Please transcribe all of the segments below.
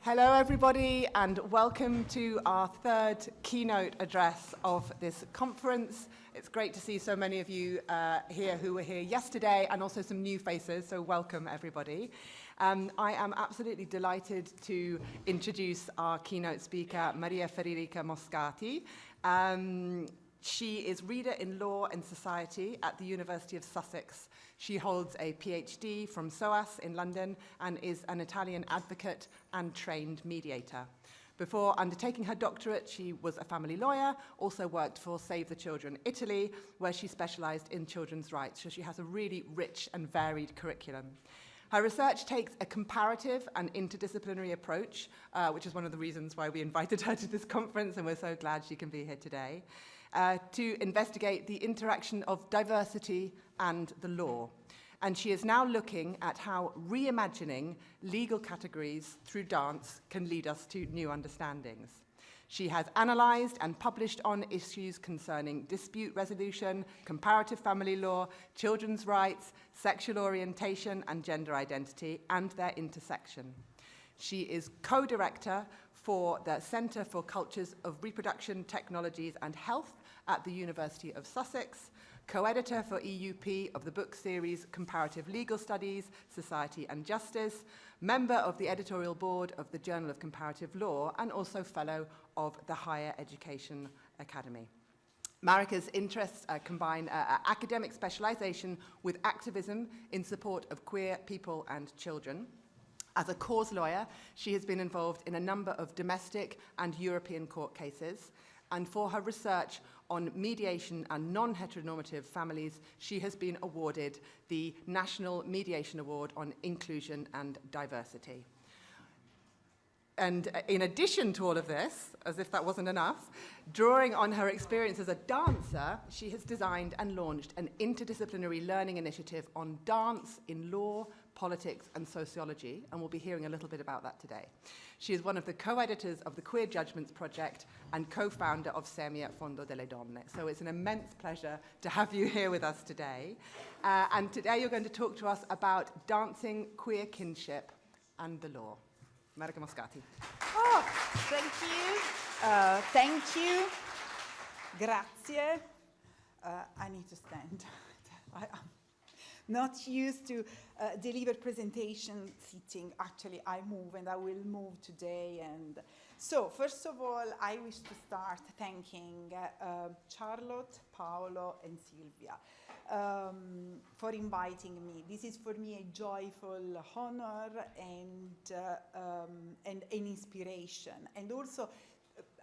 Hello everybody, and welcome to our third keynote address of this conference. It's great to see so many of you here who were here yesterday, and also some new faces, so welcome everybody. I am absolutely delighted to introduce our keynote speaker, Maria Federica Moscati. She is Reader in Law and Society at the University of Sussex. She holds a PhD from SOAS in London and is an Italian advocate and trained mediator. Before undertaking her doctorate, she was a family lawyer, also worked for Save the Children Italy, where she specialized in children's rights. So she has a really rich and varied curriculum. Her research takes a comparative and interdisciplinary approach, which is one of the reasons why we invited her to this conference, and we're so glad she can be here today, to investigate the interaction of diversity and the law. And she is now looking at how reimagining legal categories through dance can lead us to new understandings. She has analysed and published on issues concerning dispute resolution, comparative family law, children's rights, sexual orientation and gender identity, and their intersection. She is co-director for the Centre for Cultures of Reproduction, Technologies and Health at the University of Sussex, co-editor for EUP of the book series Comparative Legal Studies, Society and Justice, member of the editorial board of the Journal of Comparative Law, and also fellow of the Higher Education Academy. Marika's interests combine academic specialization with activism in support of queer people and children. As a cause lawyer, she has been involved in a number of domestic and European court cases, and for her research on mediation and non-heteronormative families, she has been awarded the National Mediation Award on Inclusion and Diversity. And in addition to all of this, as if that wasn't enough, drawing on her experience as a dancer, she has designed and launched an interdisciplinary learning initiative on dance in law, politics and sociology, and we'll be hearing a little bit about that today. She is one of the co-editors of the Queer Judgments Project and co-founder of Semia Fondo delle Donne. So it's an immense pleasure to have you here with us today. And today you're going to talk to us about dancing, queer kinship and the law. Marika Moscati. Oh, thank you. Thank you. Grazie. I need to stand. I'm not used to deliver presentation sitting. Actually, I move, and I will move today. And so, first of all, I wish to start thanking Charlotte, Paolo, and Silvia for inviting me. This is for me a joyful honor and an inspiration. And also,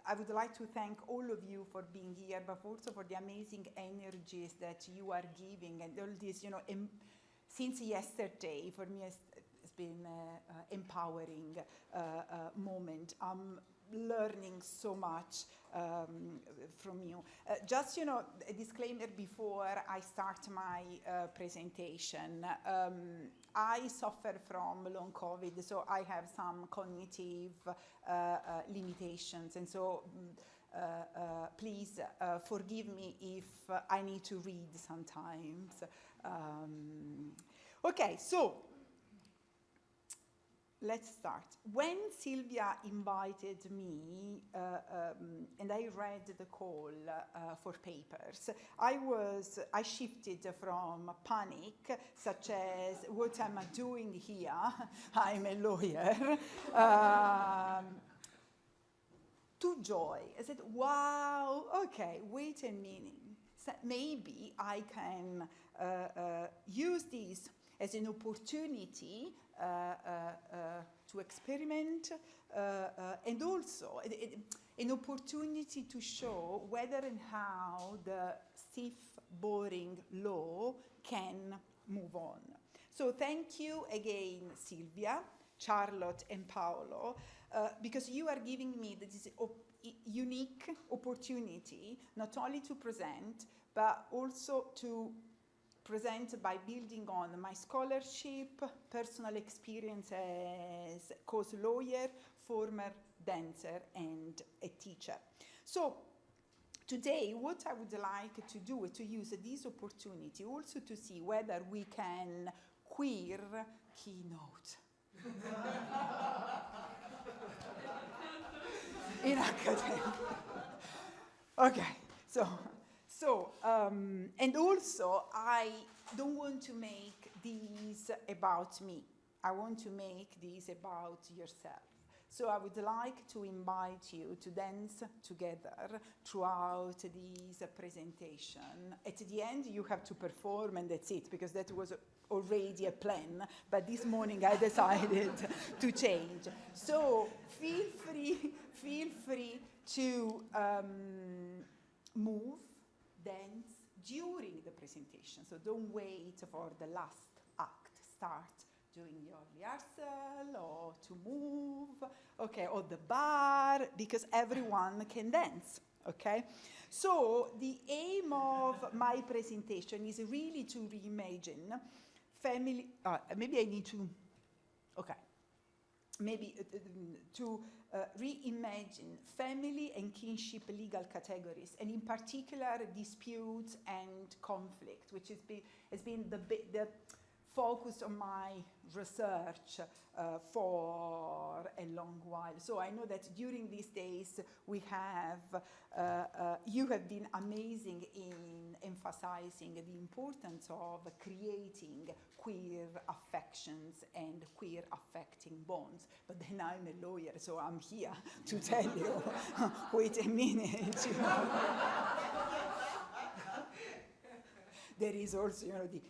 I would like to thank all of you for being here, but also for the amazing energies that you are giving, and all this, since yesterday, for me, it's been an empowering moment. I'm learning so much from you. Just, a disclaimer before I start my presentation. I suffer from long COVID, so I have some cognitive limitations, and so please forgive me if I need to read sometimes. Okay, so let's start. When Silvia invited me, and I read the call for papers, I shifted from panic, such as what am I doing here? I'm a lawyer, to joy. I said, wow, okay, wait a minute. So maybe I can use this as an opportunity to experiment, and also an opportunity to show whether and how the stiff, boring law can move on. So thank you again, Silvia, Charlotte, and Paolo, because you are giving me this unique opportunity not only to present, but also to present by building on my scholarship, personal experience as cause lawyer, former dancer, and a teacher. So today, what I would like to do is to use this opportunity also to see whether we can queer Keynote. in academia. Okay, and also I don't want to make these about me. I want to make these about yourself. So I would like to invite you to dance together throughout this presentation. At the end, you have to perform, and that's it, because that was already a plan. But this morning, I decided to change. So feel free to move, dance during the presentation. So don't wait for the last act. Start doing your rehearsal, or to move, okay, or the bar, because everyone can dance, okay? So the aim of my presentation is really to reimagine family, maybe I need to, okay, maybe to reimagine family and kinship legal categories, and in particular disputes and conflict, which has been the focus on my research for a long while. So I know that during these days we have, you have been amazing in emphasizing the importance of creating queer affections and queer affecting bonds. But then I'm a lawyer, so I'm here to tell you, wait a minute. You know. There is also, you know, the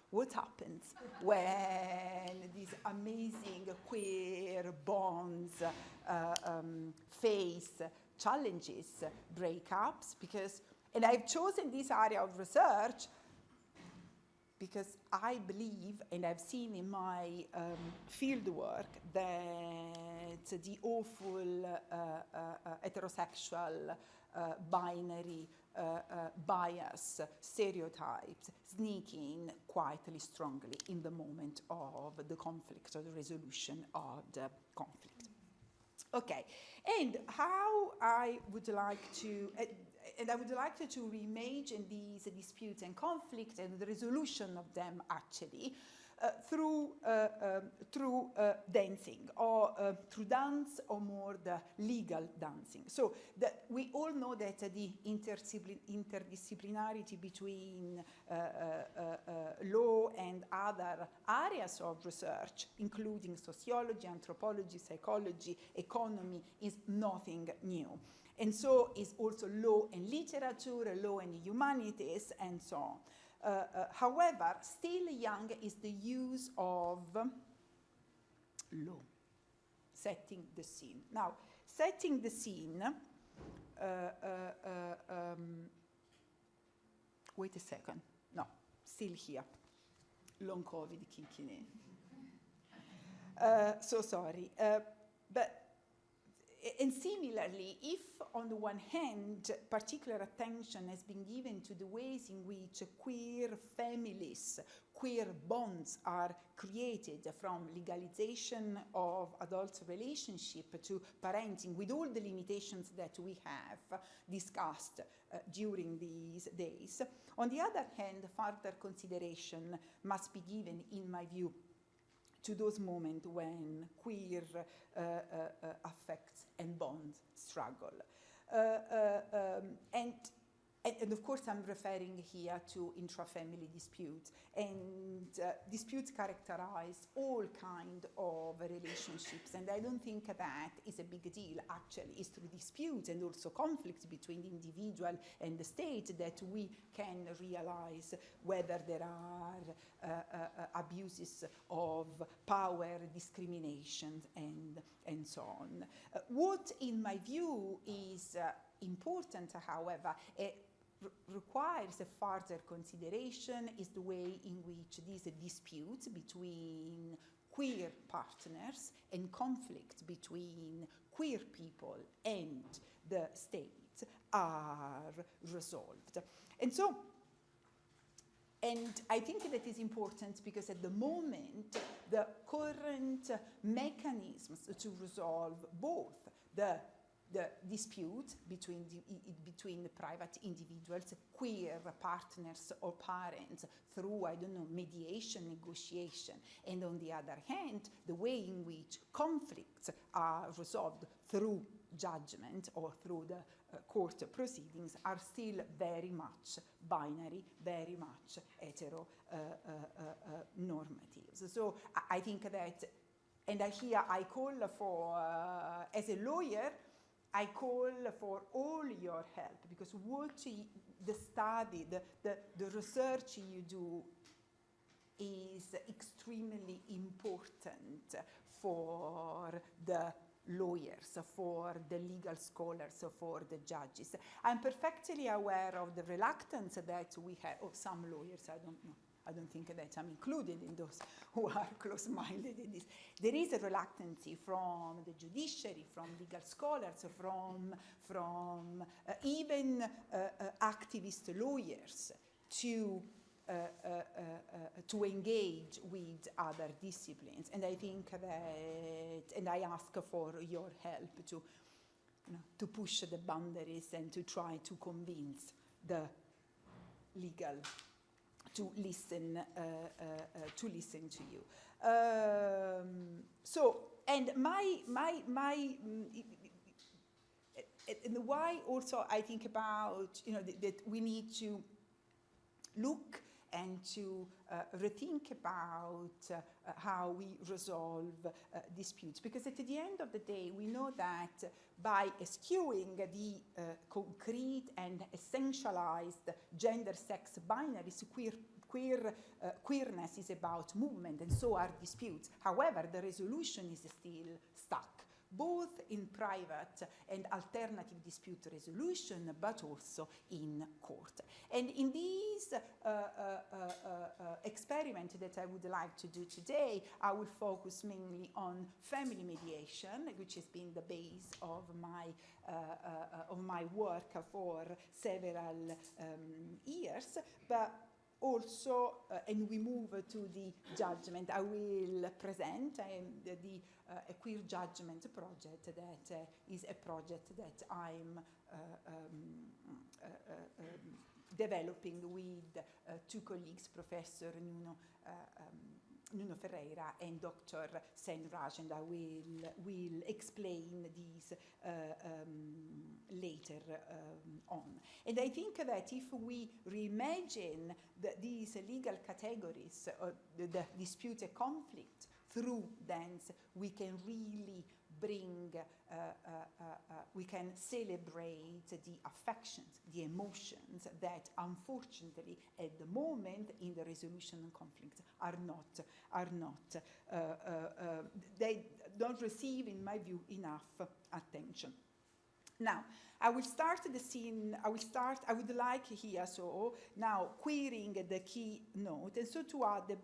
what happens when these amazing queer bonds face challenges, breakups, because, and I've chosen this area of research because I believe, and I've seen in my field work, that the awful heterosexual binary bias, stereotypes sneak in quietly, strongly in the moment of the conflict, or the resolution of the conflict. Okay, and how I would like to, to reimagine these disputes and conflicts and the resolution of them actually through dancing, or through dance, or more the legal dancing. So we all know that the interdisciplinarity between law and other areas of research, including sociology, anthropology, psychology, economy, is nothing new. And so is also law and literature, law and humanities, and so on. However, still young is the use of law, setting the scene. Now, setting the scene, wait a second, no, still here, long COVID kicking in. So sorry, but, and similarly, if on the one hand, particular attention has been given to the ways in which queer families, queer bonds are created, from legalization of adult relationship to parenting, with all the limitations that we have discussed during these days. On the other hand, further consideration must be given, in my view, to those moments when queer affects and bonds struggle. And of course, I'm referring here to intra-family disputes, and disputes characterize all kinds of relationships, and I don't think that is a big deal. Actually, it's through disputes and also conflicts between the individual and the state that we can realize whether there are abuses of power, discrimination, and so on. What, in my view, is important, however, requires a further consideration is the way in which these disputes between queer partners and conflict between queer people and the state are resolved. And so, and I think that is important because at the moment, the current mechanisms to resolve both the the dispute between between the private individuals, queer partners or parents through, I don't know, mediation, negotiation. And on the other hand, the way in which conflicts are resolved through judgment or through the court proceedings are still very much binary, very much heteronormative. So I think that, and here I call for, as a lawyer, I call for all your help, because what the study, the research you do is extremely important for the lawyers, for the legal scholars, for the judges. I'm perfectly aware of the reluctance that we have, of some lawyers, I don't know. I don't think that I'm included in those who are close-minded in this. There is a reluctance from the judiciary, from legal scholars, from even activist lawyers to engage with other disciplines. And I think that, and I ask for your help to push the boundaries and to try to convince the legal to listen to you. So, and and why also I think about, that we need to look and to rethink about how we resolve disputes. Because at the end of the day, we know that by eschewing the concrete and essentialized gender-sex binaries, queerness is about movement, and so are disputes. However, the resolution is still stuck, both in private and alternative dispute resolution, but also in court. And in this experiment that I would like to do today, I will focus mainly on family mediation, which has been the base of my work for several years, but also, and we move to the judgment. I will present a queer judgment project that is a project that I'm developing with two colleagues, Professor Nuno Ferreira and Dr. Sen Raj, and I will explain these later on. And I think that if we reimagine these legal categories, the dispute and conflict, through dance, we can really bring, we can celebrate the affections, the emotions that unfortunately at the moment in the resolution of conflicts are not, they don't receive, in my view, enough attention. Now, I will start the scene, I would like here, so now querying the keynote, and so to add a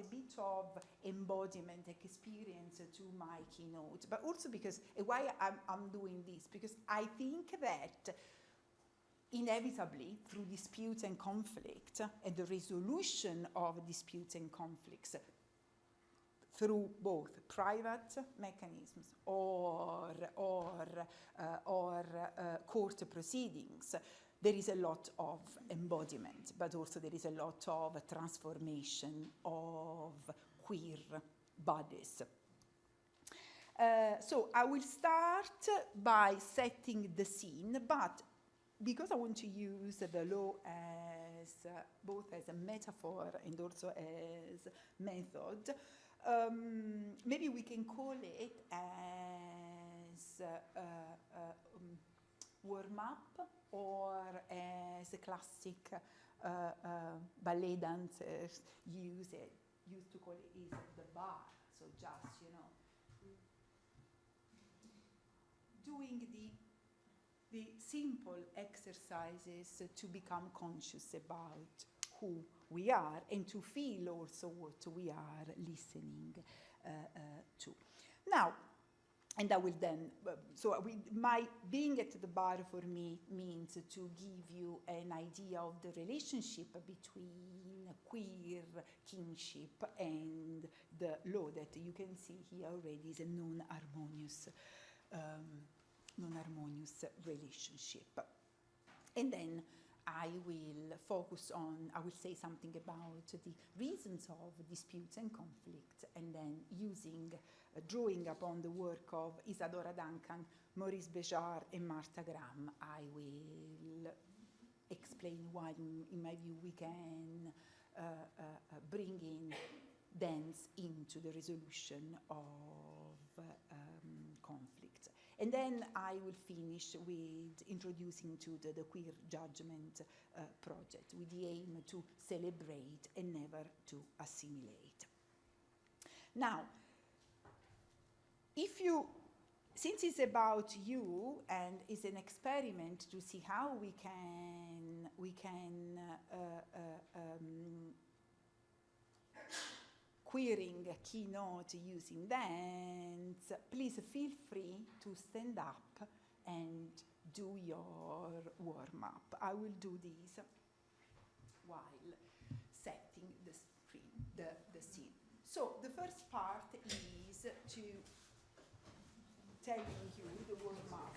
bit of embodiment experience to my keynote, but also because, why I'm doing this, because I think that inevitably through disputes and conflict, and the resolution of disputes and conflicts, through both private mechanisms or court proceedings, there is a lot of embodiment, but also there is a lot of transformation of queer bodies. So I will start by setting the scene, but because I want to use the law as both as a metaphor and also as method, maybe we can call it as warm-up, or as a classic ballet dancers used to call it, is the bar. So just, doing the simple exercises to become conscious about who we are and to feel also what we are listening to. Now, and I will then, my being at the bar for me means to give you an idea of the relationship between queer kinship and the law that you can see here already is a non-harmonious non-harmonious relationship. And then I will say something about the reasons of disputes and conflict, and then drawing upon the work of Isadora Duncan, Maurice Béjart, and Martha Graham, I will explain why, in my view, we can bring in dance into the resolution of conflict. And then I will finish with introducing to the Queer Judgment project, with the aim to celebrate and never to assimilate. Now, since it's about you and it's an experiment to see how we can queering Keynote using dance, please feel free to stand up and do your warm-up. I will do this while setting the scene. So the first part is to telling you the warm-up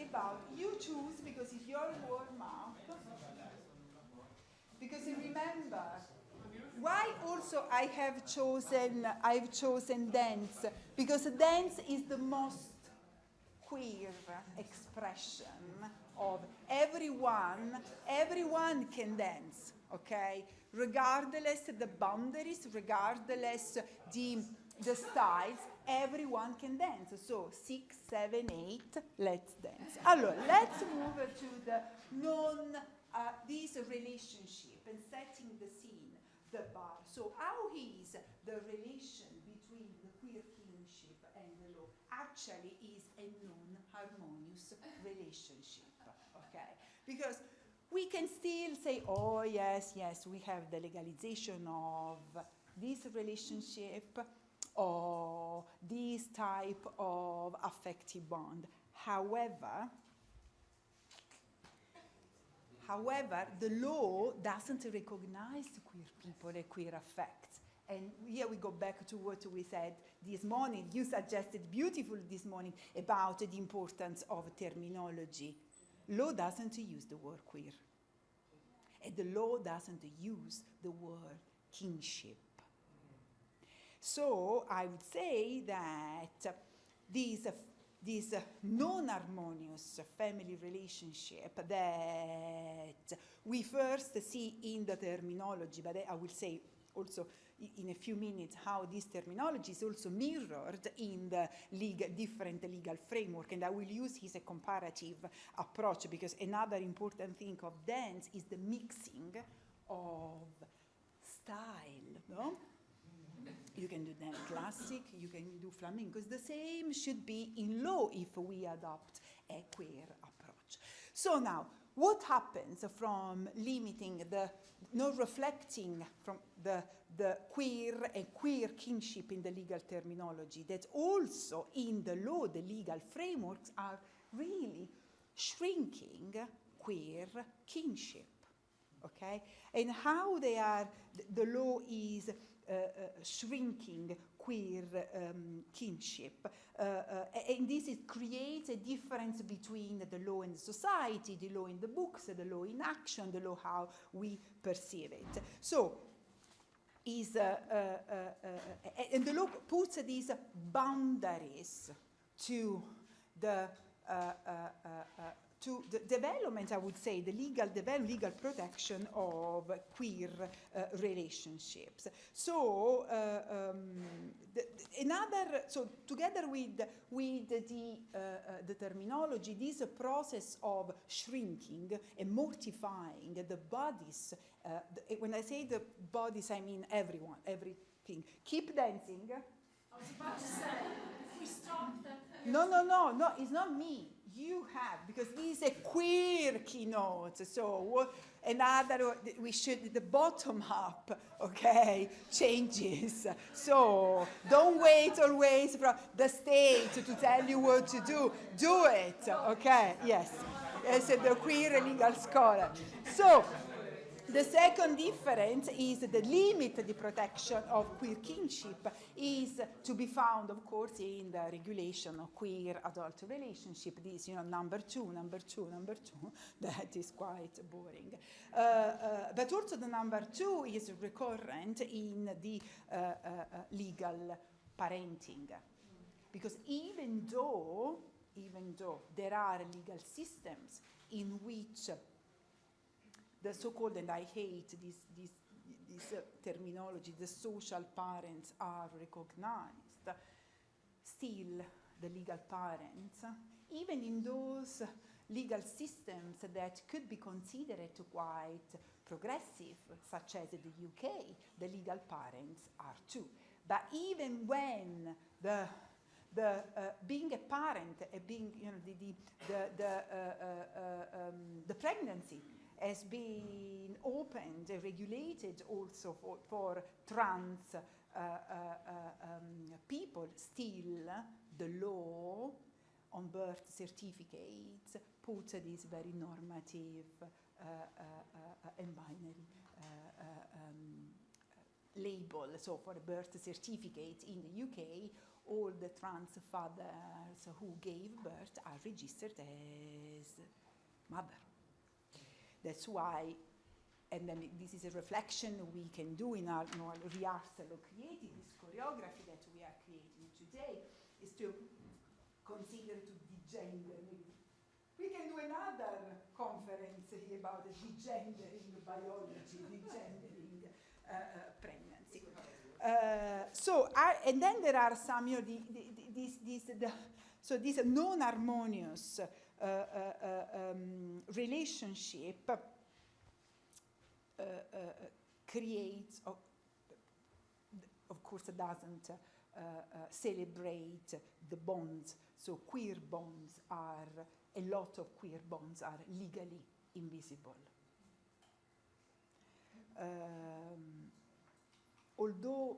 about you choose, because it's your warm-up. Because remember, why also I've chosen dance? Because dance is the most queer expression of everyone. Everyone can dance, okay? Regardless the boundaries, regardless the styles, everyone can dance. So 6, 7, 8, let's dance. Allora, let's move to the this relationship and setting the scene, the bar. So how is the relation between the queer kinship and the law? Actually is a non-harmonious relationship, okay? Because we can still say, oh yes, we have the legalization of this relationship or this type of affective bond. However, the law doesn't recognize queer people and queer affects. And here we go back to what we said this morning. You suggested beautifully this morning about the importance of terminology. Law doesn't use the word queer. And the law doesn't use the word kinship. So I would say that this non-harmonious family relationship that we first see in the terminology, but I will say also in a few minutes how this terminology is also mirrored in the different legal framework, and I will use his comparative approach, because another important thing of dance is the mixing of style, no? You can do dance classic, you can do flamenco. The same should be in law if we adopt a queer approach. So now, what happens from limiting not reflecting from the queer and queer kinship in the legal terminology, that also in the law, the legal frameworks are really shrinking queer kinship, okay? And how they are, the law is shrinking queer kinship. And this creates a difference between the law and the society, the law in the books, the law in action, the law how we perceive it. So, and the law puts these boundaries to the development, I would say, the legal protection of queer relationships. So, so together with the terminology, this process of shrinking and mortifying the bodies. When I say the bodies, I mean everyone, everything. Keep dancing. I was about to say, if we stop that. No, it's not me. You have, because this is a queer keynote. So we should, the bottom up, okay, changes. So don't wait always for the state to tell you what to do. Do it, okay, yes. As the queer legal scholar. So The second difference is the limit the protection of queer kinship is to be found, of course, in the regulation of queer adult relationship. This, number two, that is quite boring. But also the number two is recurrent in the legal parenting. Because even though there are legal systems in which the so-called, and I hate this terminology, the social parents are recognized, still the legal parents, even in those legal systems that could be considered quite progressive, such as the UK, the legal parents are too. But even when being a parent, being the pregnancy has been opened, regulated also for trans people, still the law on birth certificates puts this very normative and binary label. So for a birth certificate in the UK, all the trans fathers who gave birth are registered as mother. That's why, and then this is a reflection we can do in our rehearsal of creating this choreography that we are creating today, is to consider to degender. We can do another conference here about degendering biology, degendering pregnancy. And then there are some, this non-harmonious relationship creates, of course, doesn't celebrate the bonds. So queer bonds are, a lot of queer bonds are legally invisible. Although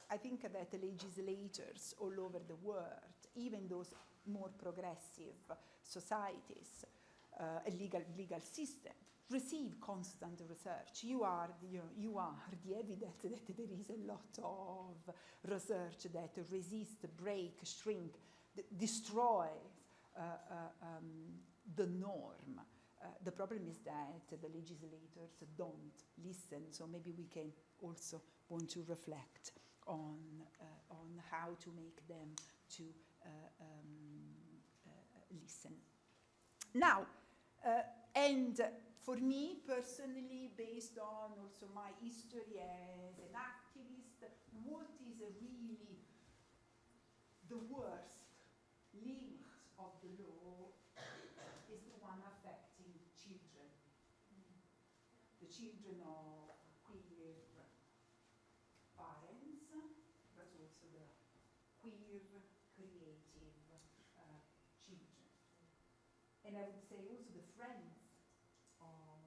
I think that legislators all over the world, even those more progressive societies, a legal system, receive constant research. You are the evidence that there is a lot of research that resists, break, shrink, destroys the norm. The problem is that the legislators don't listen, so maybe we can also want to reflect on how to make them to listen. Now, and for me personally, based on also my history as an activist, what is really the worst limit of the law is the one affecting children. The children of queer parents, but also the queer creative children. And I would say also the friends of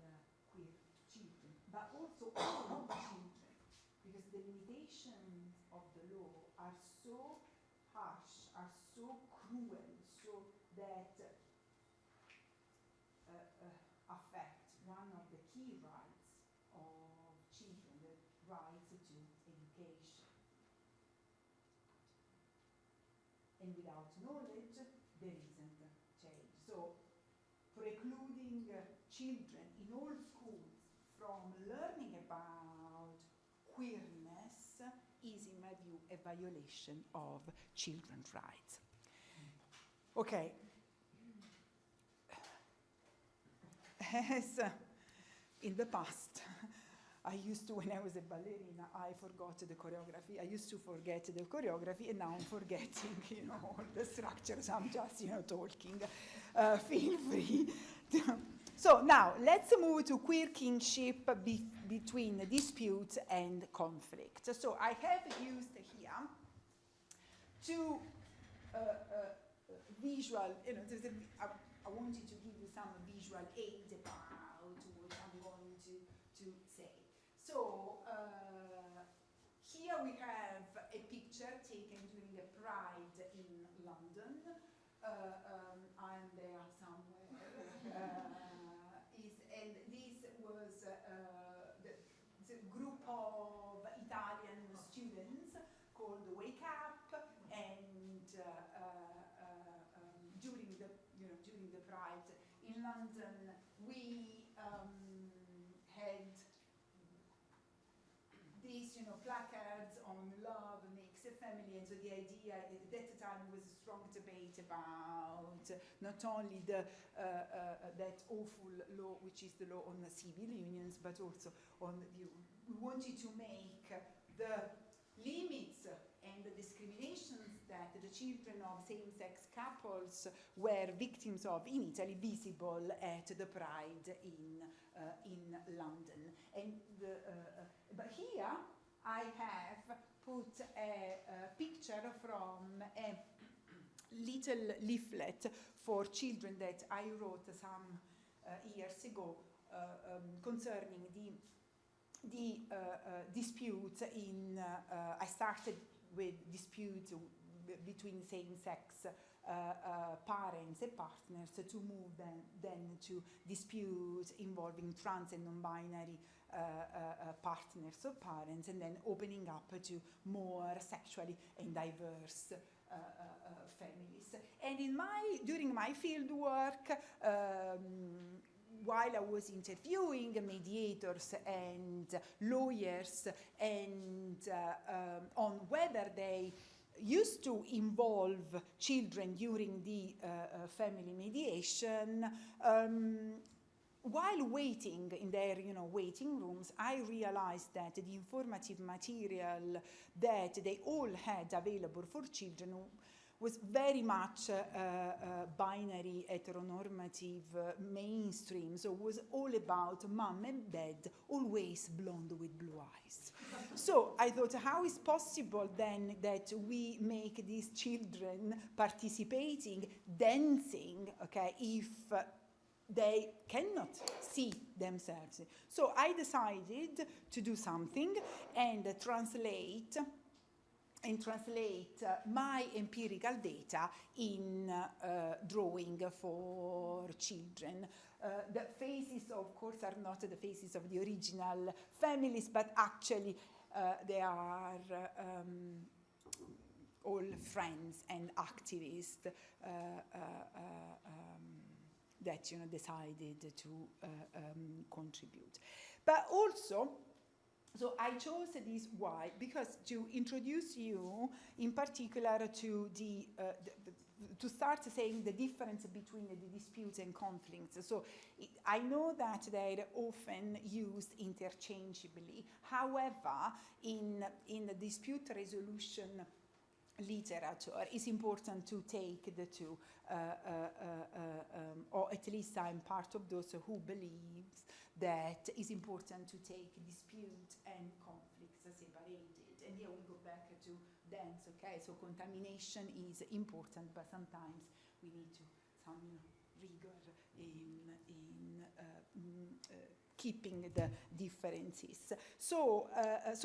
the queer children, but also all the children, because the limitations of the law are so harsh, are so cruel, so that affect one of the key rights of children, the right to education. And without knowledge, there isn't change. So precluding children in all schools from learning about queerness is, in my view, a violation of children's rights. Okay. As in the past, I used to, when I was a ballerina, I forgot the choreography. I used to forget the choreography, and now I'm forgetting, all the structures. I'm just, talking. Feel free. So now, let's move to queer kinship between disputes and conflict. So I have used here two visual, I wanted to give you some visual aid about what I'm going to say. So here we have a picture taken during a Pride in London. I'm there somewhere. And this was in London, we had these, placards on love makes a family, and so the idea at that time was a strong debate about not only the that awful law, which is the law on the civil unions, but also on we wanted to make the limits and the discriminations that the children of same-sex couples were victims of in Italy visible at the Pride in London. And but here I have put a picture from a little leaflet for children that I wrote some years ago concerning the disputes in. I started with disputes between same-sex parents and partners to move then to disputes involving trans and non-binary partners or parents, and then opening up to more sexually and diverse families. And during my field work, while I was interviewing mediators and lawyers and on whether they used to involve children during the family mediation, while waiting in their waiting rooms, I realized that the informative material that they all had available for children was very much binary, heteronormative, mainstream. So it was all about mom and dad, always blonde with blue eyes. So I thought, how is possible then that we make these children participating, dancing, okay, if they cannot see themselves? So I decided to do something and translate my empirical data in drawing for children. The faces, of course, are not the faces of the original families, but actually they are all friends and activists that decided to contribute. But also, so I chose this why? Because to introduce you in particular to to start saying the difference between the disputes and conflicts. So I know that they're often used interchangeably. However, in the dispute resolution literature, it's important to take the two, or at least I'm part of those who believes that it's important to take dispute and conflicts separated. And here we go back to dance, okay? So contamination is important, but sometimes we need some rigor in keeping the differences. So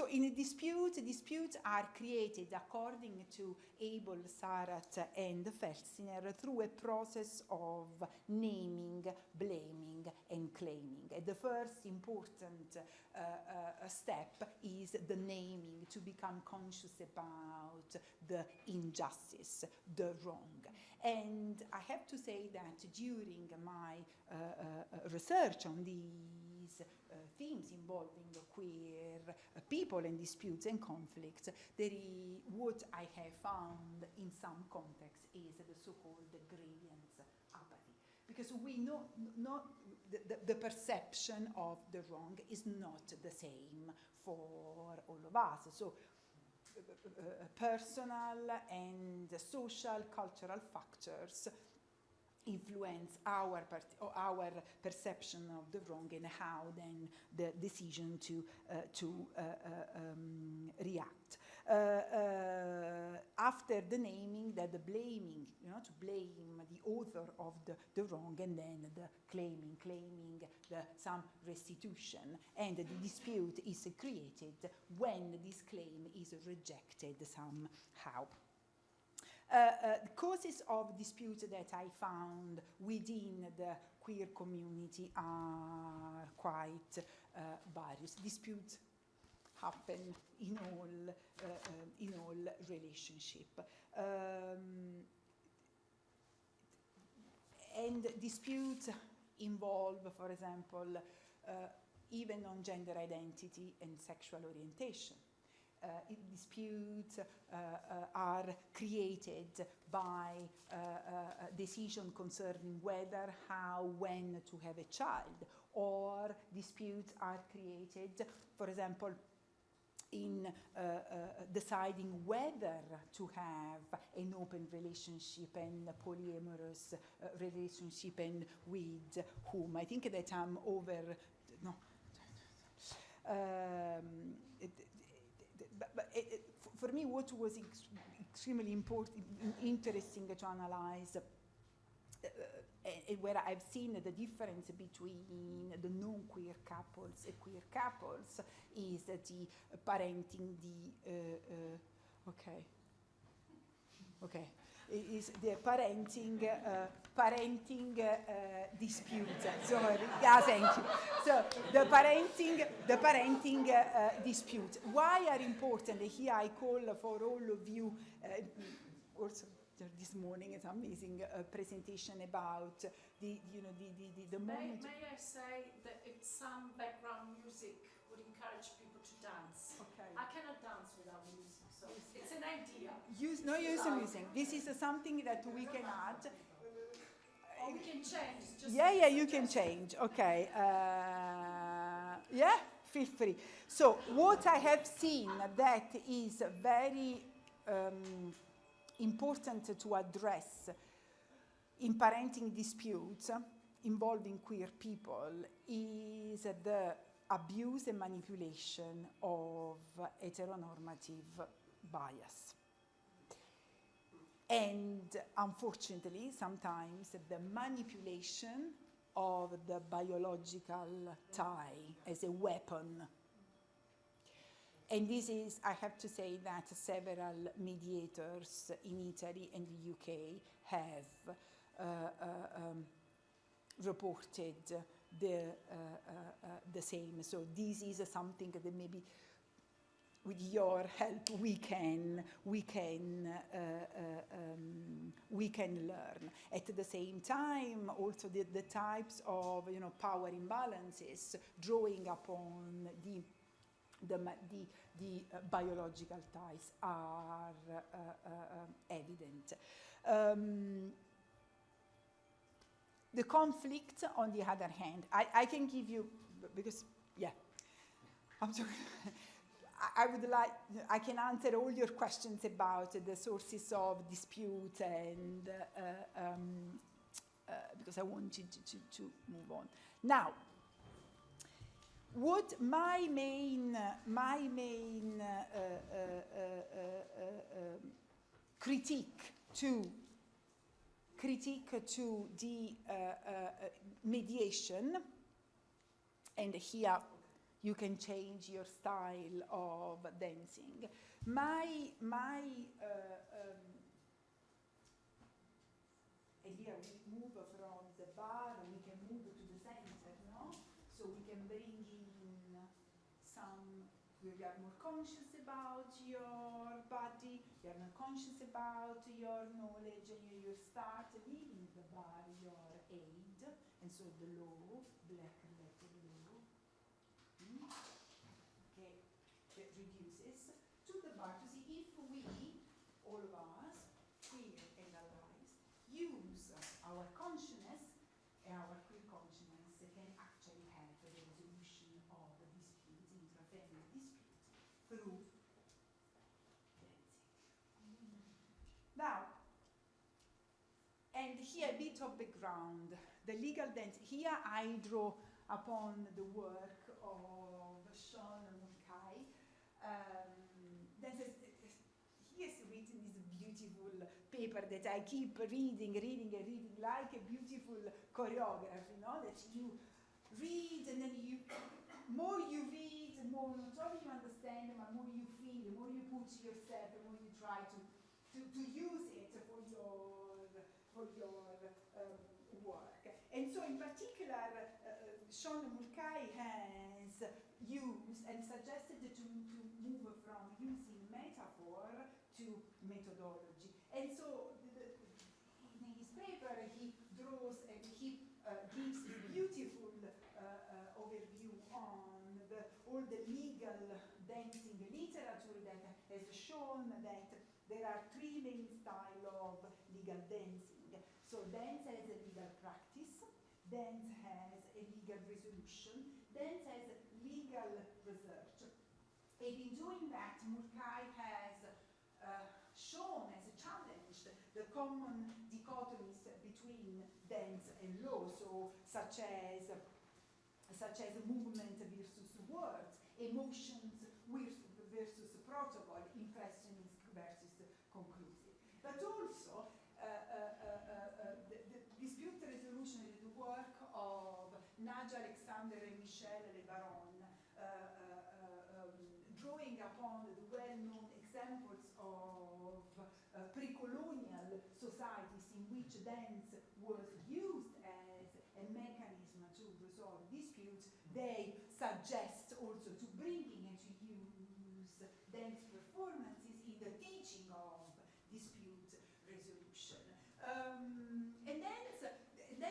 in a dispute, disputes are created according to Abel, Sarat, and Felsiner through a process of naming, blaming, and claiming. And the first important step is the naming, to become conscious about the injustice, the wrong. And I have to say that during my research on these themes involving queer people and disputes and conflicts, what I have found in some contexts is the so-called grievance apathy. Because we know not the perception of the wrong is not the same for all of us. So personal and social, cultural factors influence our perception of the wrong and how then the decision to react. After the naming, the blaming, to blame the author of the wrong, and then the claiming some restitution, and the dispute is created when this claim is rejected somehow. The causes of dispute that I found within the queer community are quite various. Disputes happen in all relationship, and disputes involve, for example, even on gender identity and sexual orientation. Disputes are created by decision concerning whether, how, when to have a child, or disputes are created, for example, in deciding whether to have an open relationship and a polyamorous relationship and with whom. I think that I'm over, no. For me, what was extremely interesting to analyze, where I've seen the difference between the non-queer couples and queer couples, is the parenting, is the parenting dispute. Sorry, yeah, thank you. So the parenting dispute. Why are important? Here I call for all of you. Also, this morning is amazing presentation about the moment. May I say that if some background music would encourage people to dance? Okay. I cannot dance without music, so it's an idea. Use music. This is something that we can add. Or we can change. Just Yeah, you can change. Okay. Yeah, feel free. So what I have seen that is very important to address in parenting disputes involving queer people is the abuse and manipulation of heteronormative bias. And unfortunately, sometimes the manipulation of the biological tie as a weapon. And this is, I have to say that several mediators in Italy and the UK have reported the same. So this is something that maybe with your help we can learn. At the same time, also the types of power imbalances drawing upon the biological ties are evident. The conflict, on the other hand, I can give you, because, yeah, I'm sorry. I would like, I can answer all your questions about the sources of dispute and because I wanted to move on. Now, what my main critique to the mediation, and here you can change your style of dancing. And here we move from the bar, we can move to the center, no? So we can bring in some, you are more conscious about your body, you are more conscious about your knowledge, and you start leaving the bar, your aid, and so the low, black letter low, okay, that reduces to the bar to see if we, all of us, queer and allies, use our consciousness and our queer consciousness can actually help the resolution of the disputes, intra-family disputes, through dancing. Now, and here a bit of background. The legal dance, here I draw upon the work of Siena Moscati. He has written this beautiful paper that I keep reading like a beautiful choreography, that you read and then more you read, more not only you understand, but more you feel, the more you put yourself, the more you try to use it for your work. And so in particular, Siena Moscati has used and suggested to move from using metaphor to methodology. And so in his paper, he draws and he gives shown that there are three main styles of legal dancing. So dance has a legal practice, dance has a legal resolution, dance has legal research. And in doing that, Murkay has shown, has challenged the common dichotomies between dance and law, so such as movement versus words, emotions versus protocol, impressionist versus conclusive. But also, the dispute resolution is the work of Nadja Alexander and Michel Lebaron, drawing upon the well-known examples of pre-colonial societies in which dance was used as a mechanism to resolve disputes. They suggest also to bringing and to use dance performances in the teaching of dispute resolution. And then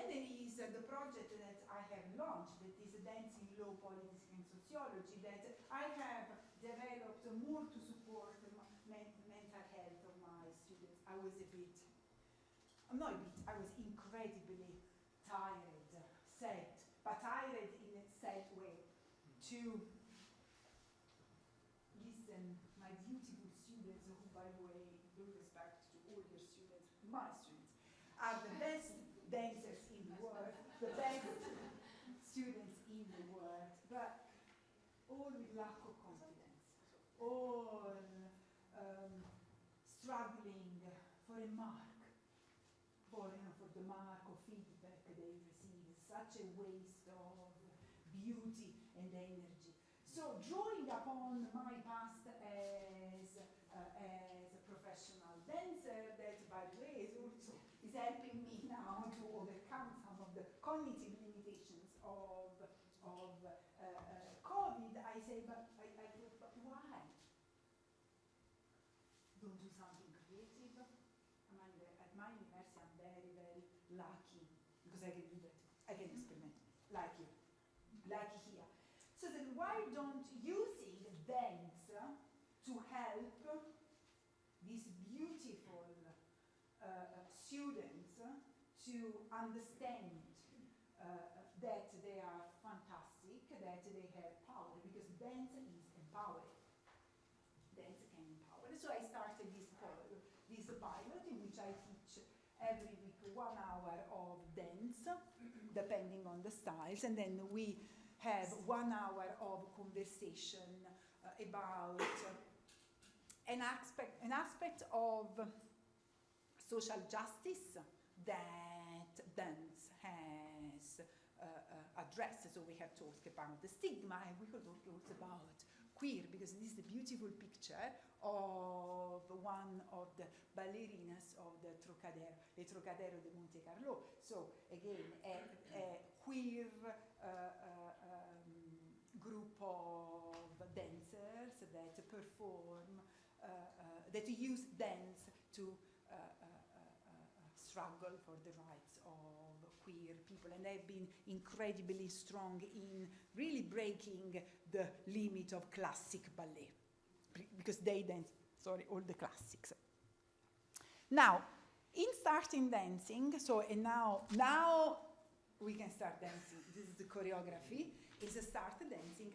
there is the project that I have launched, that is Dancing Law, Politics and Sociology, that I have developed more to support the mental health of my students. I was incredibly tired, sad, but tired in a sad way to listen my beautiful students, who, by the way, with respect to all your students, my students, are the best dancers in the world, the best students in the world, but all with lack of confidence, all struggling for a mark, for the mark of feedback they receive, such a waste of beauty and energy. So drawing upon my past as a professional dancer, that by the way is helping me now to overcome some of the cognitive limitations of COVID, I say, but why? Don't do something creative. At my university, I'm very, very lucky because I can do that. I can experiment, like you, like here. So then why don't using dance to help these beautiful students to understand that they are fantastic, that they have power, because dance is empowering. Dance can empower. So I started this pilot in which I teach every week 1 hour of dance, depending on the styles, and then we have 1 hour of conversation about an aspect of social justice that dance has addressed. So we have talked about the stigma, and we could talk also about queer, because this is a beautiful picture of one of the ballerinas of the Trocadero, the Trocadero de Monte Carlo. So again, a queer group of dancers that perform, that use dance to struggle for the rights of queer people, and they've been incredibly strong in really breaking the limit of classic ballet, because they dance, all the classics. Now, in starting dancing, and now we can start dancing. This is the choreography. Is a start dancing.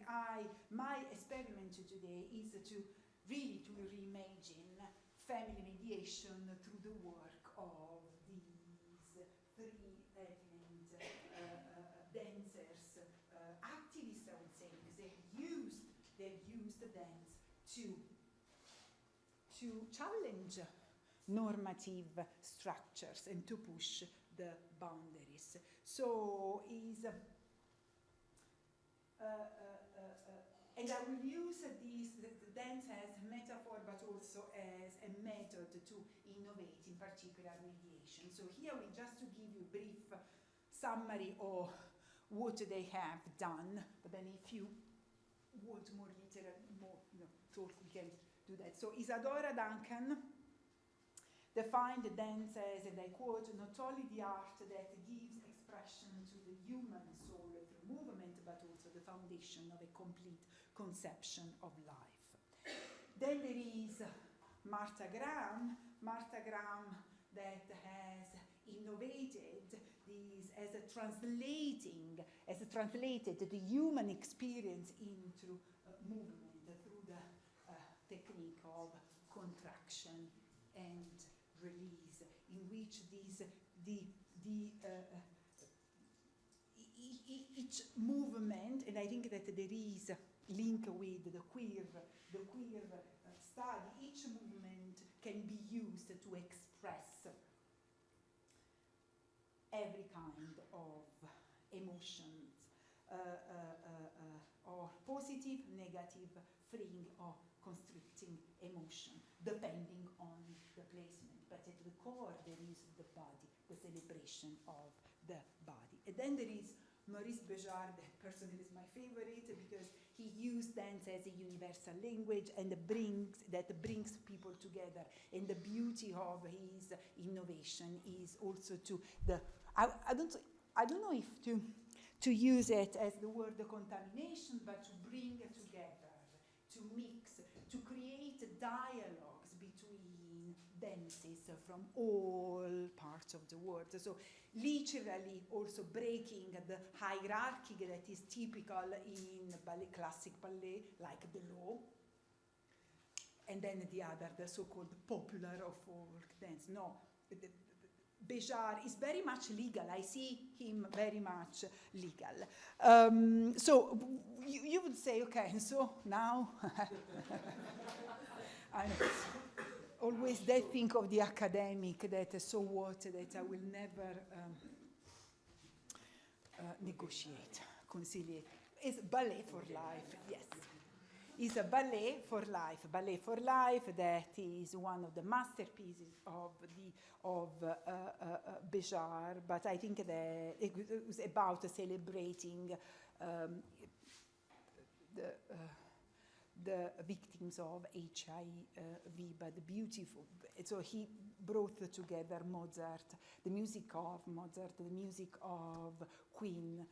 My experiment today is to really to reimagine family mediation through the work of these three eminent dancers, activists, I would say, because they've used the dance to challenge normative structures and to push the boundaries. So and I will use the dance as a metaphor, but also as a method to innovate, in particular mediation. So here we just to give you a brief summary of what they have done, but then if you want more literal, thought, we can do that. So Isadora Duncan defined dance as, and I quote, not only the art that gives expression to the human soul through movement, but also the foundation of a complete conception of life. Then there is Martha Graham that has innovated this as translated the human experience into movement through the technique of contraction and release, in which each movement, and I think that there is a link with the queer study, each movement can be used to express every kind of emotions, or positive, negative, freeing or constricting emotion, depending on the placement. But at the core, there is the body, the celebration of the body. And then there is Maurice Béjart, that personally is my favorite, because he used dance as a universal language and that brings people together. And the beauty of his innovation is also to I don't know if to use it as the word contamination, but to bring together, to mix, to create dialogues between dances from all parts of the world. So literally also breaking the hierarchy that is typical in ballet, classic ballet, like the law, and then the other, the so-called popular or folk dance. No, Béjart is very much legal. I see him very much legal. So you would say, okay, so now I'm always that think of the academic that so what that I will never negotiate, conciliate. It's ballet for life, yes. It's a ballet for life that is one of the masterpieces of Béjart, but I think that it was about celebrating the victims of HIV, but the beautiful. So he brought together Mozart, the music of Mozart, the music of Queen,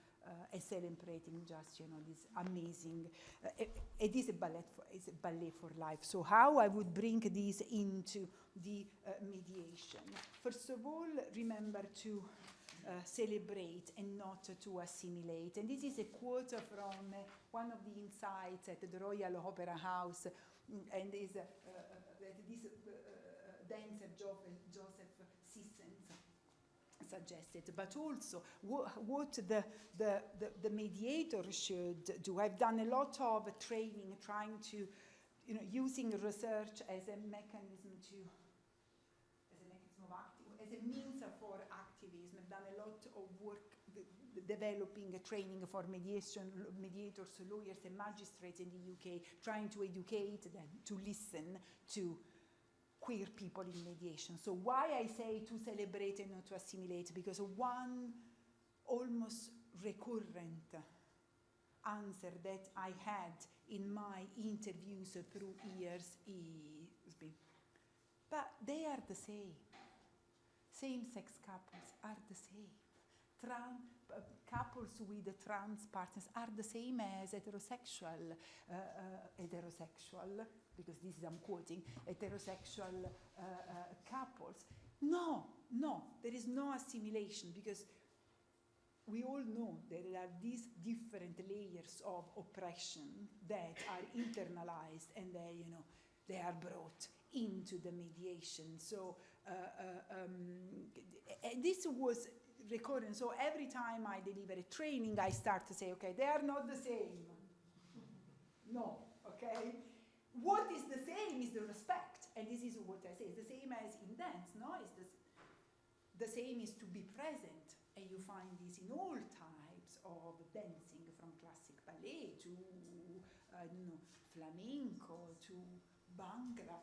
and celebrating just, this amazing. It is a ballet for life. So how I would bring this into the mediation? First of all, remember to celebrate and not to assimilate. And this is a quote from one of the insights at the Royal Opera House, and is this dancer Joseph Sissens suggested, but also what the mediator should do. I've done a lot of training trying to, using research as a mechanism as a means for activism. I've done a lot of work developing a training for mediators, lawyers, and magistrates in the UK, trying to educate them to listen to queer people in mediation. So why I say to celebrate and not to assimilate? Because one almost recurrent answer that I had in my interviews through years is, but they are the same. Same-sex couples are the same. Couples with trans partners are the same as heterosexual, because this is, I'm quoting, heterosexual couples. No, there is no assimilation, because we all know that there are these different layers of oppression that are internalized, and they are brought into the mediation. So this was recurrent. So every time I deliver a training, I start to say, okay, they are not the same. No, okay? What is the same is the respect. And this is what I say. It's the same as in dance, no? The same is to be present. And you find this in all types of dancing, from classic ballet to, flamenco, to Bhangra,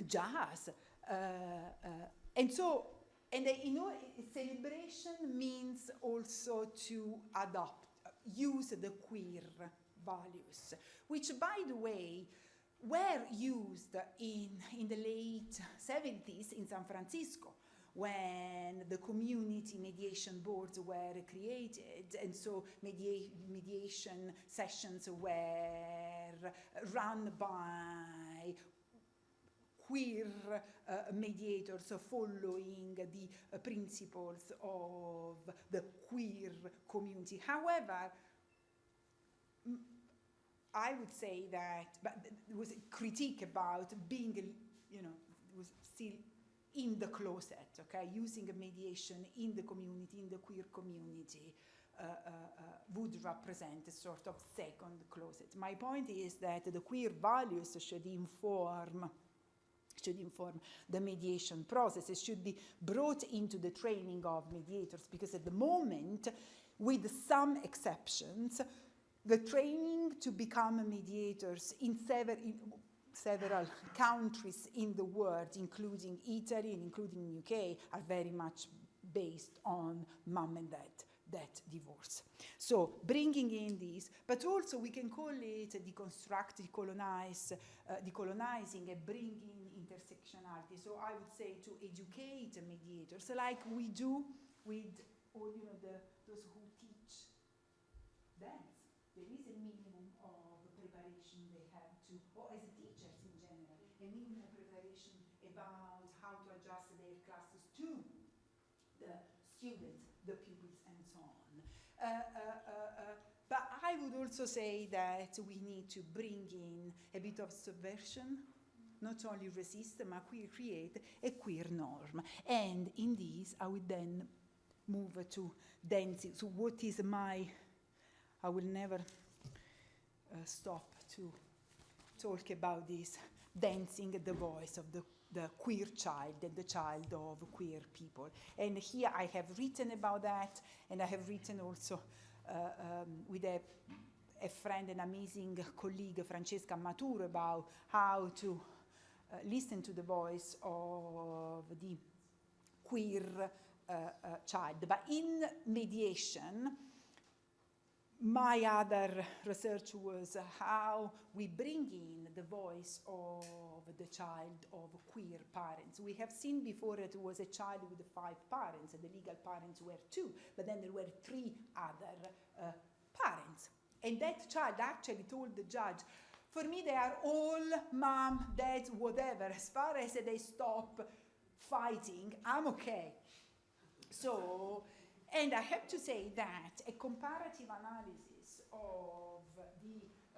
jazz. Celebration means also to use the queer values, which, by the way, were used in the late 70s in San Francisco, when the community mediation boards were created, and so mediation sessions were run by queer mediators following the principles of the queer community. However, I would say that, but there was a critique about being, was still in the closet, okay? Using a mediation in the community, in the queer community, would represent a sort of second closet. My point is that the queer values should inform the mediation process. It should be brought into the training of mediators, because at the moment, with some exceptions, the training to become mediators in several countries in the world, including Italy and including UK, are very much based on mom and dad divorce. So bringing in these, but also we can call it deconstruct, decolonizing, and bringing intersectionality. So I would say to educate mediators, like we do with all those who teach dance. There is a minimum of preparation they have to, or as teachers in general, a minimum preparation about how to adjust their classes to the students, the pupils, and so on. But I would also say that we need to bring in a bit of subversion, not only resist, but create a queer norm. And in this, I would then move to dancing. So what is I will never stop to talk about this, dancing the voice of the queer child and the child of queer people. And here I have written about that, and I have written also with a friend, an amazing colleague, Francesca Maturo, about how to listen to the voice of the queer child. But in mediation, my other research was how we bring in the voice of the child of queer parents. We have seen before it was a child with 5 parents, and the legal parents were 2, but then there were 3 other parents. And that child actually told the judge, for me they are all mom, dad, whatever. As far as they stop fighting, I'm okay. So, and I have to say that a comparative analysis of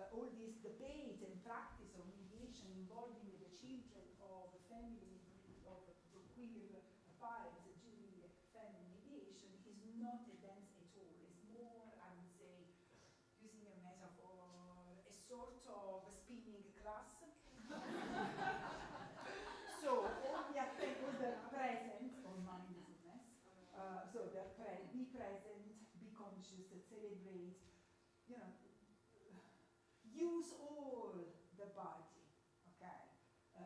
all this debate and practice of mediation involving the children of family of the queer parents during family mediation is not a dance at all. It's more, I would say, using a metaphor, a sort of spinning class. So all the present or mindfulness. So be present, be conscious, celebrate, use all the body, okay,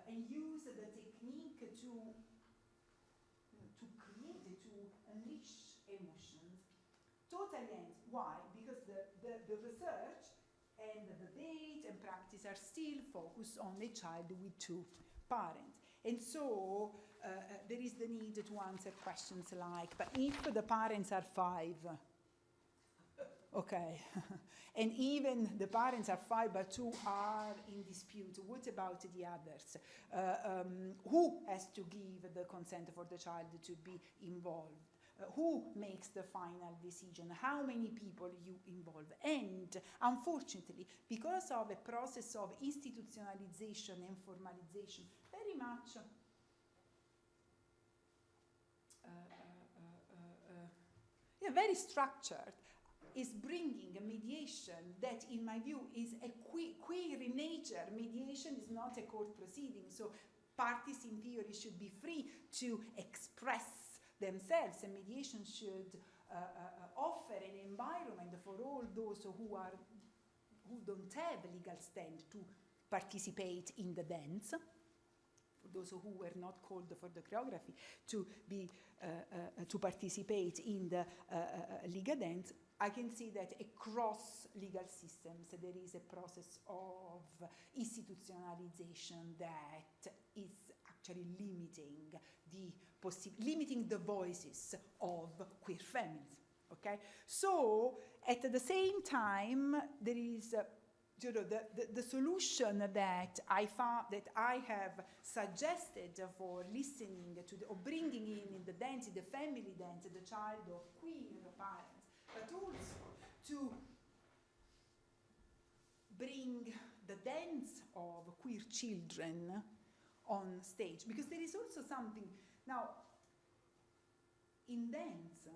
and use the technique to create, to unleash emotions. Totally end. Why? Because the research and the debate and practice are still focused on a child with 2 parents. And so there is the need to answer questions like, but if the parents are 5, okay, and even the parents are 5, but 2 are in dispute, what about the others? Who has to give the consent for the child to be involved? Who makes the final decision? How many people you involve? And unfortunately, because of a process of institutionalization and formalization, very much very structured, is bringing a mediation that, in my view, is a queer in nature. Mediation is not a court proceeding, so parties in theory should be free to express themselves, and mediation should offer an environment for all those who don't have a legal stand to participate in the dance, for those who were not called for the choreography to participate in the legal dance. I can see that across legal systems there is a process of institutionalization that is actually limiting the voices of queer families. Okay, so at the same time, there is the solution that I found, that I have suggested for listening to or bringing in the dance, the family dance, the child of queer parents, but also to bring the dance of queer children on stage, because there is also something now in dance,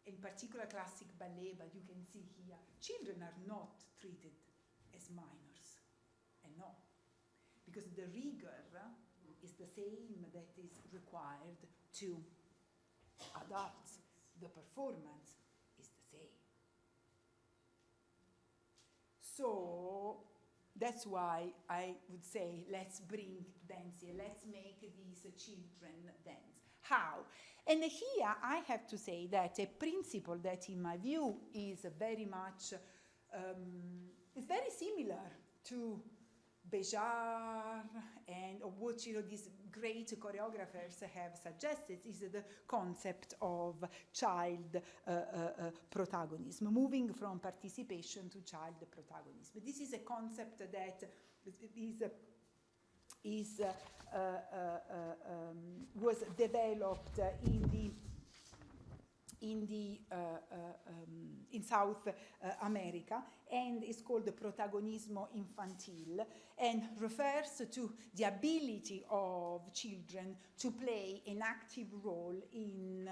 in particular classic ballet, but you can see here, children are not treated as minors, and no, because the rigor is the same that is required to adults. The performance is the same. So that's why I would say, let's bring dance here, let's make these children dance. How? And here I have to say that a principle that in my view is very much, is very similar to Béjart and what these great choreographers have suggested, is the concept of child protagonism, moving from participation to child protagonism. This is a concept that was developed in South America, and is called the protagonismo infantile, and refers to the ability of children to play an active role in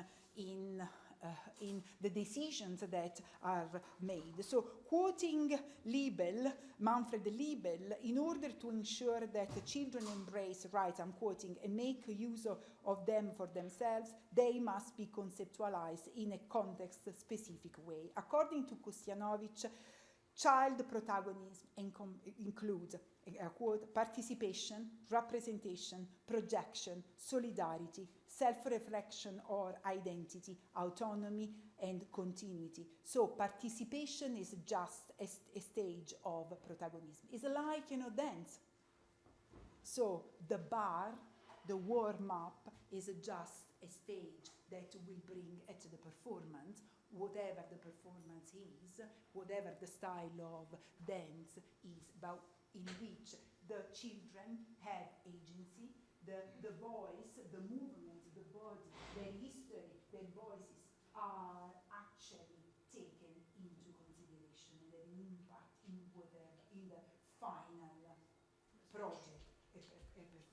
the decisions that are made. So, quoting Manfred Liebel, in order to ensure that children embrace rights, I'm quoting, and make use of them for themselves, they must be conceptualized in a context-specific way. According to Kostianovich, child protagonism includes, quote, participation, representation, projection, solidarity, self-reflection or identity, autonomy, and continuity. So participation is just a stage of protagonism. It's like, dance. So the bar, the warm-up, is just a stage that will bring at the performance, whatever the performance is, whatever the style of dance is, but in which the children have agency, the voice, the movement, the body, their history, their voices are actually taken into consideration, and their impact in whatever, in the final project, a performance.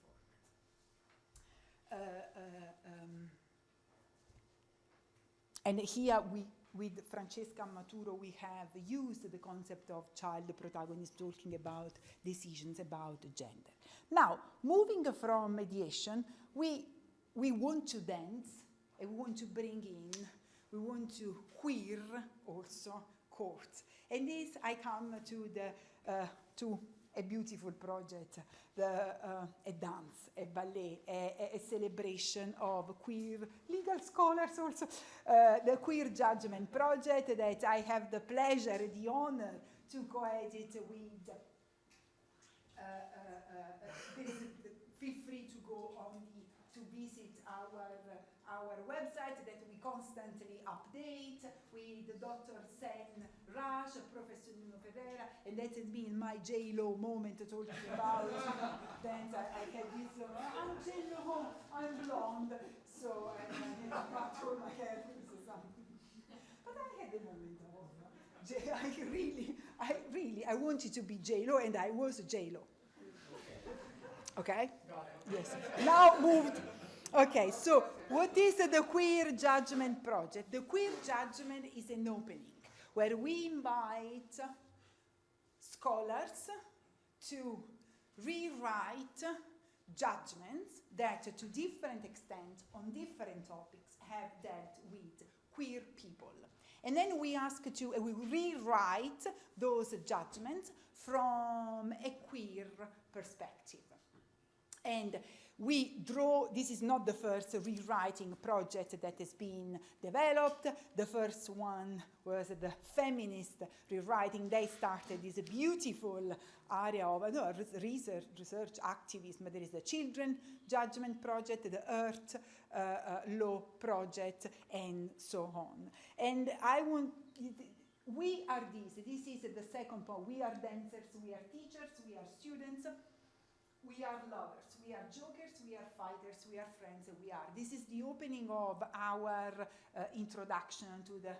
And here with Francesca Maturo, we have used the concept of child protagonist, talking about decisions about gender. Now, moving from mediation, we want to dance, and we want to bring in, we want to queer also courts. And this, I come to to a beautiful project, a dance, a ballet, a celebration of queer legal scholars also, the Queer Judgment Project that I have the pleasure, the honor to co-edit with. Feel free to go on to visit our website that we constantly update with Dr. Sen Raj, Professor Nuno Ferreira, and that has been my J-Lo moment talking about dance. I had this, I'm J-Lo, I'm blonde, so I cut all my hair or something. But I had a moment of, I wanted to be J-Lo, and I was J-Lo. Okay? Yes. Now moved. Okay, so what is the Queer Judgment Project? The Queer Judgment is an opening where we invite scholars to rewrite judgments that, to different extents, on different topics, have dealt with queer people. And then we we rewrite those judgments from a queer perspective. And This is not the first rewriting project that has been developed. The first one was the feminist rewriting. They started this beautiful area of research activism. There is the Children Judgment Project, the Earth Law Project, and so on. And we are this. This is the second point. We are dancers, we are teachers, we are students, we are lovers, we are jokers, we are fighters, we are friends, we are. This is the opening of our introduction to the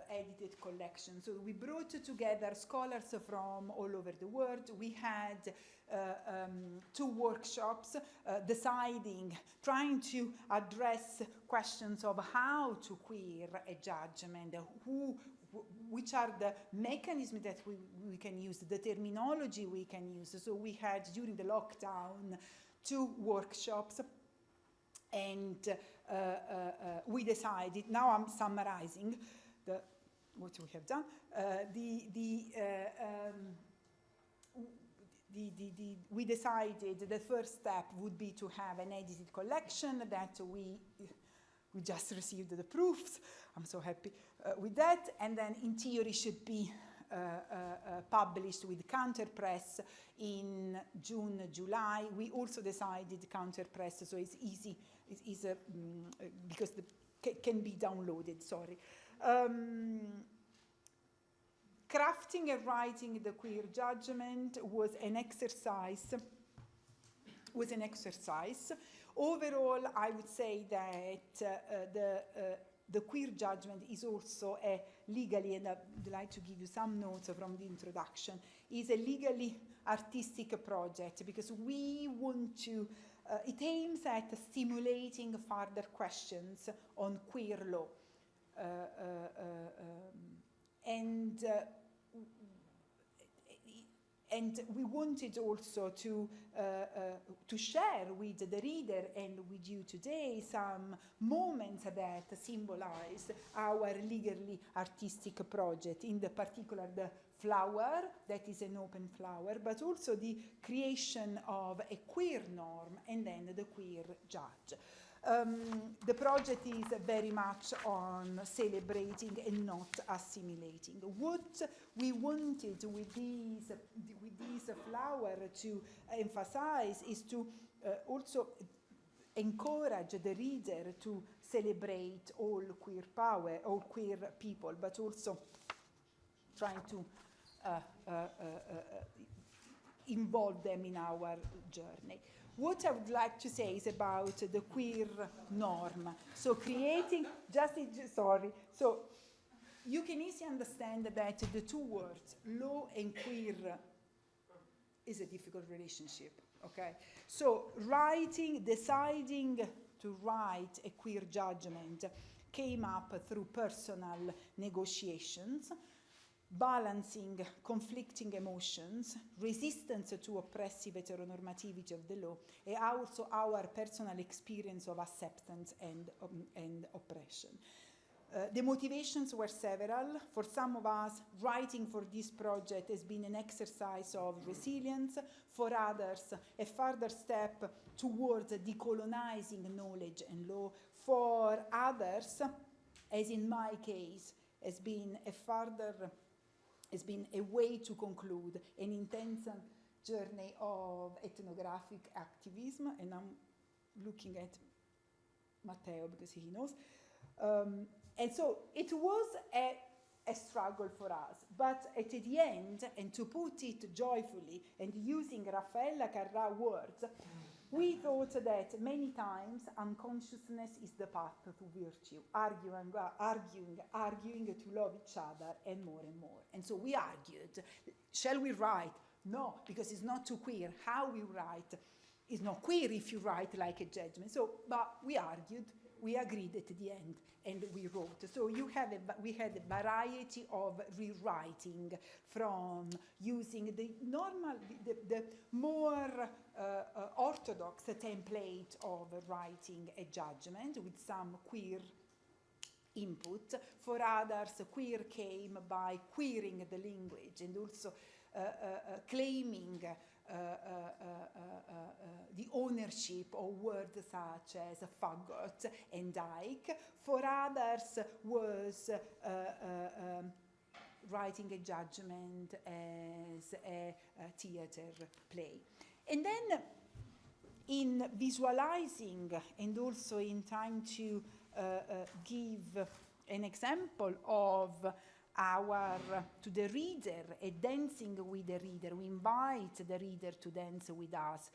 edited collection. So we brought together scholars from all over the world. We had 2 workshops trying to address questions of how to queer a judgment, which are the mechanisms that we can use, the terminology we can use. So we had, during the lockdown, 2 workshops, and we decided, now I'm summarizing what we have done, we decided the first step would be to have an edited collection that we just received the proofs. I'm so happy with that. And then in theory should be published with counterpress in June, July. We also decided counterpress, so it's easy, because can be downloaded, sorry. Crafting and writing the queer judgment was an exercise. Overall, I would say that the queer judgment is also a legally, and I'd like to give you some notes from the introduction, is a legally artistic project, because we want to, it aims at stimulating further questions on queer law. And we wanted also to share with the reader and with you today some moments that symbolize our legally artistic project, in the particular the flower, that is an open flower, but also the creation of a queer norm and then the queer judge. The project is very much on celebrating and not assimilating. What we wanted with this flower to emphasize is to also encourage the reader to celebrate all queer power, all queer people, but also trying to involve them in our journey. What I would like to say is about the queer norm. So creating, so you can easily understand that the 2 words, law and queer, is a difficult relationship, okay? So deciding to write a queer judgment came up through personal negotiations, balancing conflicting emotions, resistance to oppressive heteronormativity of the law, and also our personal experience of acceptance and oppression. The motivations were several. For some of us, writing for this project has been an exercise of resilience. For others, a further step towards decolonizing knowledge and law. For others, as in my case, has been a way to conclude an intense journey of ethnographic activism, and I'm looking at Matteo because he knows. And so it was a struggle for us, but at the end, and to put it joyfully and using Raffaella Carrà words, we thought that many times unconsciousness is the path to virtue, arguing to love each other and more and more. And so we argued, shall we write? No, because it's not too queer. How we write is not queer if you write like a judgment. So, but we argued, we agreed at the end, and we wrote. So we had a variety of rewriting, from using the more orthodox template of writing a judgment with some queer input. For others, queer came by queering the language and also claiming the ownership of words such as faggot and dyke. For others was writing a judgment as a theater play. And then in visualizing and also in trying to give an example of to the reader, a dancing with the reader. We invite the reader to dance with us,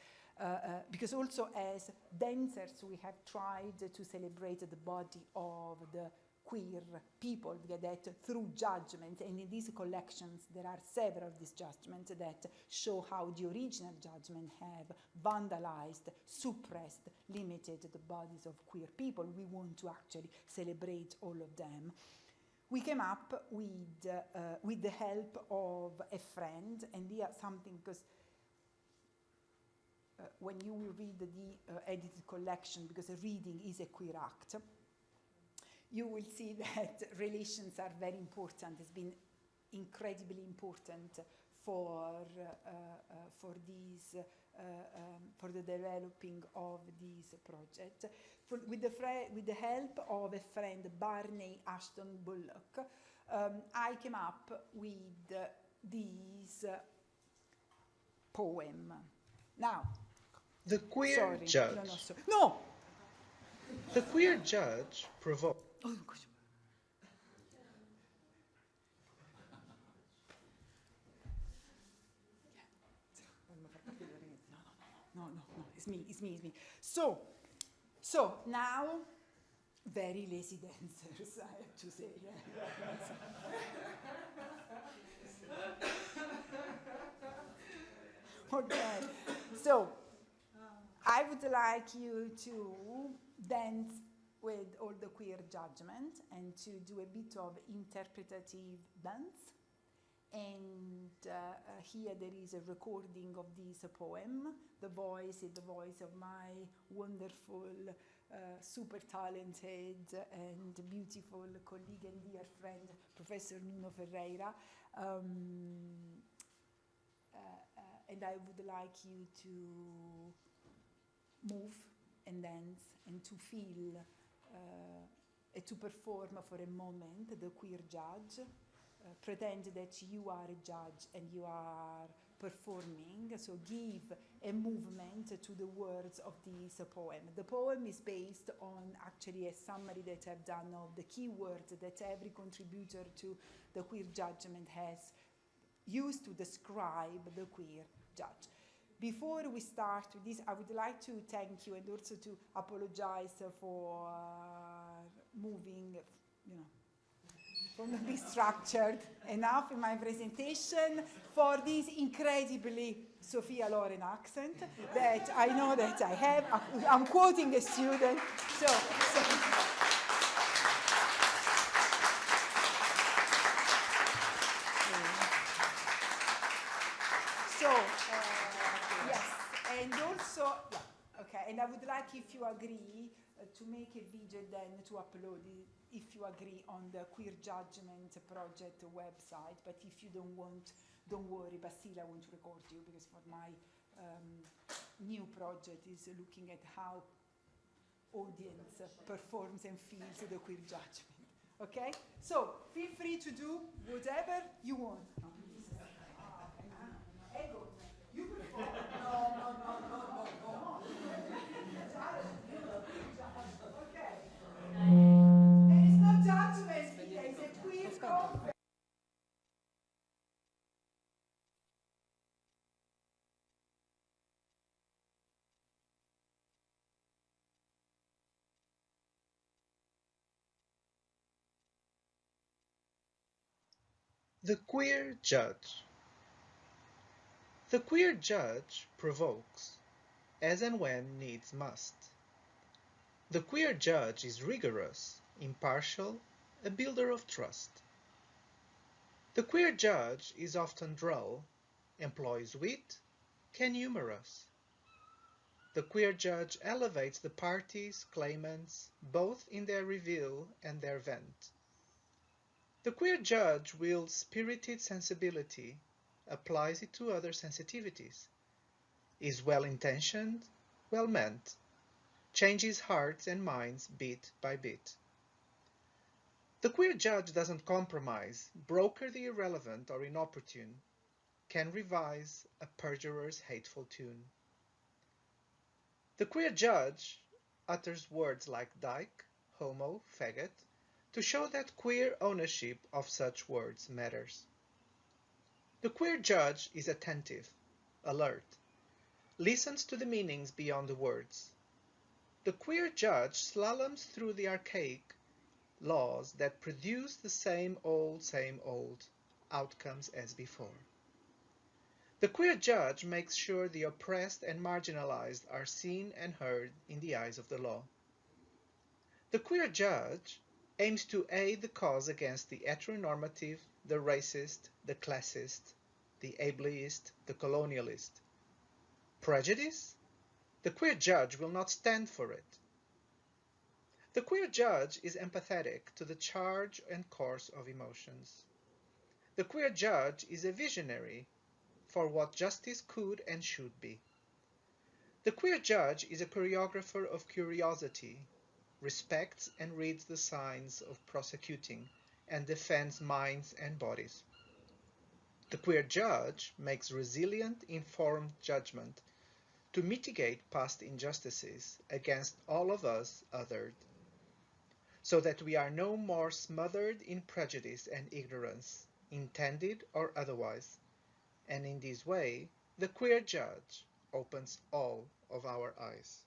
because also as dancers we have tried to celebrate the body of the queer people, that through judgment, and in these collections there are several of these judgments that show how the original judgment have vandalized, suppressed, limited the bodies of queer people. We want to actually celebrate all of them. We came up with the help of a friend, and here something, because when you will read the edited collection, because reading is a queer act, you will see that relations are very important. It's been incredibly important for the developing of this project. With the help of a friend, Barney Ashton Bullock, I came up with this poem. Now, the queer sorry, judge. No. The queer judge provoked. Oh, no, it's me. So now, very lazy dancers, I have to say. Okay, so I would like you to dance with all the queer judgment and to do a bit of interpretative dance. And here there is a recording of this poem. The voice is the voice of my wonderful, super talented and beautiful colleague and dear friend, Professor Nuno Ferreira. And I would like you to move and dance and to feel and to perform for a moment the queer judge. Pretend that you are a judge and you are performing, so give a movement to the words of this poem. The poem is based on actually a summary that I've done of the key words that every contributor to the queer judgment has used to describe the queer judge. Before we start with this, I would like to thank you and also to apologize for moving, from the be structured enough in my presentation, for this incredibly Sophia Loren accent that I know that I have. I'm quoting a student, so yes, and also, okay, and I would like, if you agree, to make a video then to upload it, if you agree, on the Queer Judgment Project website. But if you don't want, don't worry, Basile, I want to record you, because for my new project is looking at how audience performs and feels the queer judgment. Okay? So feel free to do whatever you want. Ego, you perform. No. Okay. There is no judgment, there is a queer conference. The queer judge. The queer judge provokes, as and when needs must. The queer judge is rigorous, impartial, a builder of trust. The queer judge is often droll, employs wit, can humor us. The queer judge elevates the parties, claimants, both in their reveal and their vent. The queer judge wields spirited sensibility, applies it to other sensitivities, is well-intentioned, well-meant, changes hearts and minds bit by bit. The queer judge doesn't compromise, broker the irrelevant or inopportune, can revise a perjurer's hateful tune. The queer judge utters words like dyke, homo, faggot, to show that queer ownership of such words matters. The queer judge is attentive, alert, listens to the meanings beyond the words. The queer judge slaloms through the archaic laws that produce the same old outcomes as before. The queer judge makes sure the oppressed and marginalized are seen and heard in the eyes of the law. The queer judge aims to aid the cause against the heteronormative, the racist, the classist, the ableist, the colonialist. Prejudice? The queer judge will not stand for it. The queer judge is empathetic to the charge and course of emotions. The queer judge is a visionary for what justice could and should be. The queer judge is a choreographer of curiosity, respects and reads the signs of prosecuting, and defends minds and bodies. The queer judge makes resilient, informed judgment to mitigate past injustices against all of us othered, so that we are no more smothered in prejudice and ignorance, intended or otherwise, and in this way the queer judge opens all of our eyes.